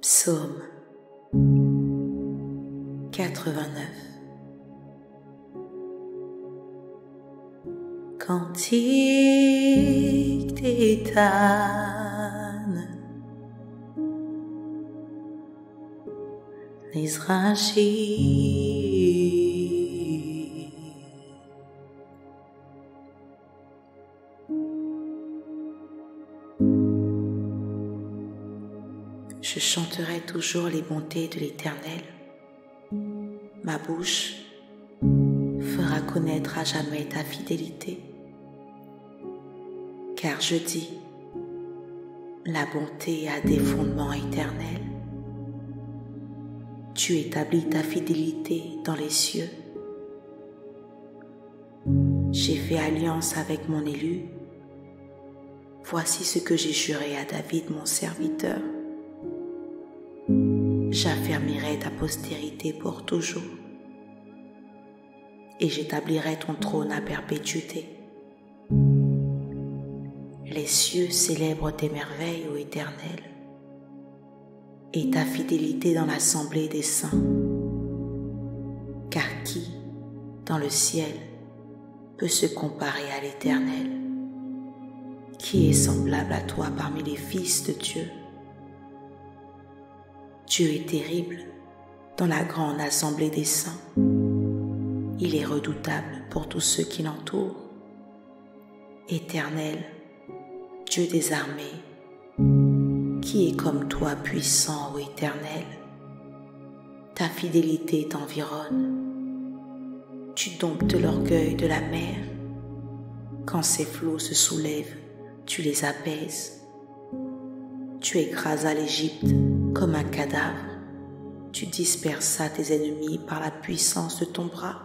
Psaume 89. Cantique d'Éthan, l'Israël. Je chanterai toujours les bontés de l'Éternel. Ma bouche fera connaître à jamais ta fidélité. Car je dis, la bonté a des fondements éternels. Tu établis ta fidélité dans les cieux. J'ai fait alliance avec mon élu. Voici ce que j'ai juré à David, mon serviteur. J'affermirai ta postérité pour toujours, et j'établirai ton trône à perpétuité. Les cieux célèbrent tes merveilles, ô Éternel, et ta fidélité dans l'assemblée des saints. Car qui, dans le ciel, peut se comparer à l'Éternel? Qui est semblable à toi parmi les fils de Dieu? Dieu est terrible dans la grande assemblée des saints. Il est redoutable pour tous ceux qui l'entourent. Éternel, Dieu des armées, qui est comme toi puissant, ô Éternel? Ta fidélité t'environne. Tu domptes l'orgueil de la mer. Quand ses flots se soulèvent, tu les apaises. Tu écrasas l'Égypte comme un cadavre. Tu dispersas tes ennemis par la puissance de ton bras.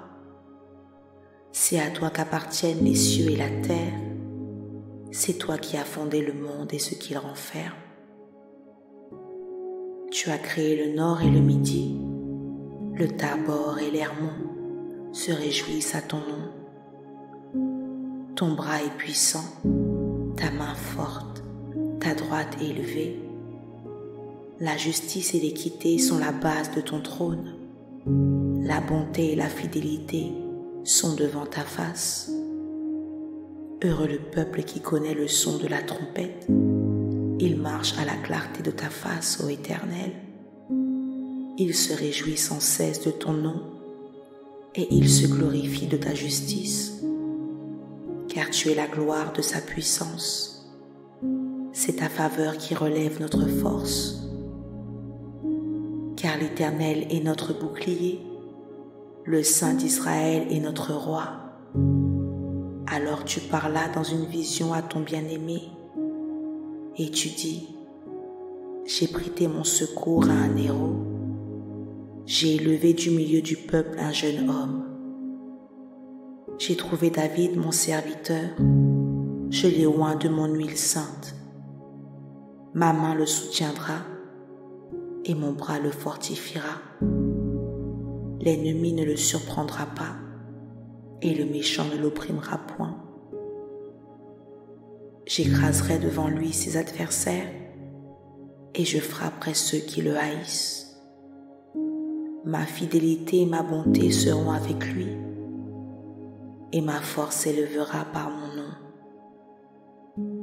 C'est à toi qu'appartiennent les cieux et la terre. C'est toi qui as fondé le monde et ce qu'il renferme. Tu as créé le nord et le midi. Le Tabor et l'Hermon se réjouissent à ton nom. Ton bras est puissant, ta main forte, ta droite élevée. La justice et l'équité sont la base de ton trône. La bonté et la fidélité sont devant ta face. Heureux le peuple qui connaît le son de la trompette. Il marche à la clarté de ta face, ô Éternel. Il se réjouit sans cesse de ton nom et il se glorifie de ta justice. Car tu es la gloire de sa puissance. C'est ta faveur qui relève notre force. Car l'Éternel est notre bouclier, le Saint d'Israël est notre roi. Alors tu parlas dans une vision à ton bien-aimé, et tu dis, j'ai prêté mon secours à un héros, j'ai élevé du milieu du peuple un jeune homme. J'ai trouvé David mon serviteur, je l'ai oint de mon huile sainte. Ma main le soutiendra, et mon bras le fortifiera. L'ennemi ne le surprendra pas, et le méchant ne l'opprimera point. J'écraserai devant lui ses adversaires, et je frapperai ceux qui le haïssent. Ma fidélité et ma bonté seront avec lui, et ma force s'élèvera par mon nom.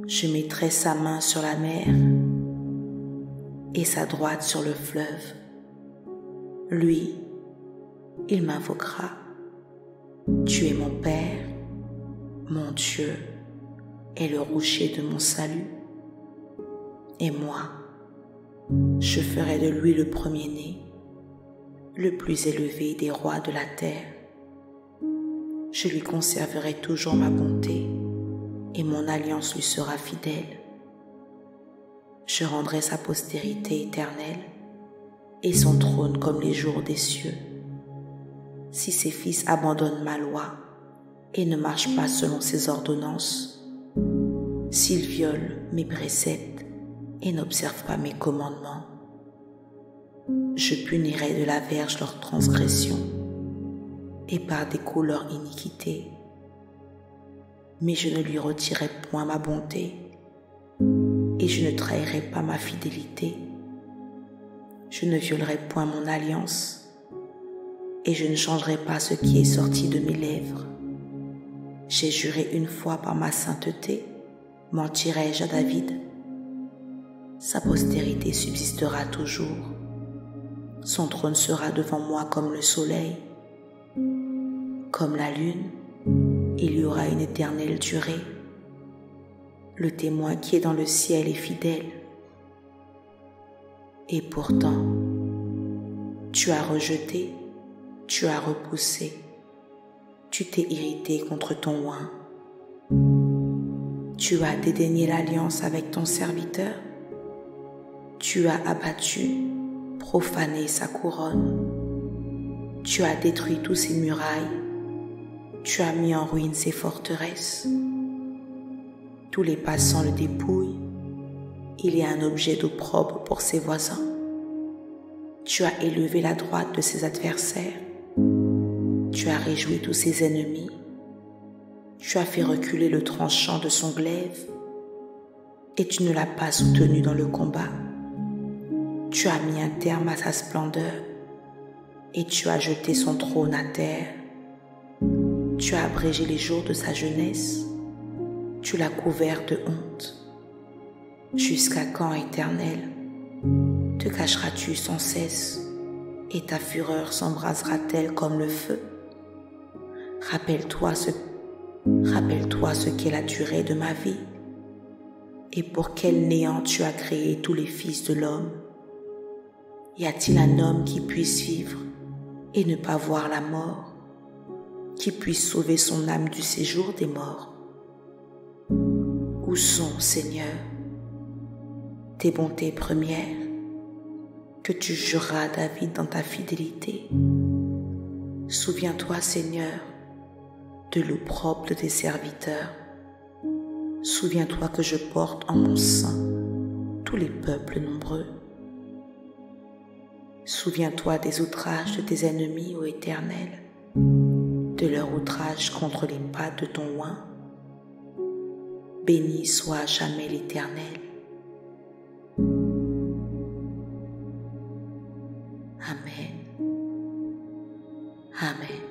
Je mettrai sa main sur la mer, et sa droite sur le fleuve. Lui, il m'invoquera. Tu es mon Père, mon Dieu, et le rocher de mon salut. Et moi, je ferai de lui le premier-né, le plus élevé des rois de la terre. Je lui conserverai toujours ma bonté, et mon alliance lui sera fidèle. Je rendrai sa postérité éternelle et son trône comme les jours des cieux. Si ses fils abandonnent ma loi et ne marchent pas selon ses ordonnances, s'ils violent mes préceptes et n'observent pas mes commandements, je punirai de la verge leur transgression et par des coups leur iniquité. Mais je ne lui retirerai point ma bonté, et je ne trahirai pas ma fidélité. Je ne violerai point mon alliance et je ne changerai pas ce qui est sorti de mes lèvres. J'ai juré une fois par ma sainteté, mentirai-je à David? Sa postérité subsistera toujours. Son trône sera devant moi comme le soleil, comme la lune. Il y aura une éternelle durée. Le témoin qui est dans le ciel est fidèle. Et pourtant, tu as rejeté, tu as repoussé, tu t'es irrité contre ton oint. Tu as dédaigné l'alliance avec ton serviteur. Tu as abattu, profané sa couronne. Tu as détruit tous ses murailles. Tu as mis en ruine ses forteresses. Tous les passants le dépouillent. Il est un objet d'opprobre pour ses voisins. Tu as élevé la droite de ses adversaires. Tu as réjoui tous ses ennemis. Tu as fait reculer le tranchant de son glaive. Et tu ne l'as pas soutenu dans le combat. Tu as mis un terme à sa splendeur. Et tu as jeté son trône à terre. Tu as abrégé les jours de sa jeunesse. Tu l'as couvert de honte. Jusqu'à quand, Éternel, te cacheras-tu sans cesse et ta fureur s'embrasera-t-elle comme le feu? Rappelle-toi ce qu'est la durée de ma vie et pour quel néant tu as créé tous les fils de l'homme. Y a-t-il un homme qui puisse vivre et ne pas voir la mort, qui puisse sauver son âme du séjour des morts? Où sont, Seigneur, tes bontés premières, que tu jureras à David dans ta fidélité? Souviens-toi, Seigneur, de l'opprobre de tes serviteurs. Souviens-toi que je porte en mon sein tous les peuples nombreux. Souviens-toi des outrages de tes ennemis, ô Éternel, de leur outrage contre les pattes de ton oint. Béni soit à jamais l'Éternel. Amen. Amen.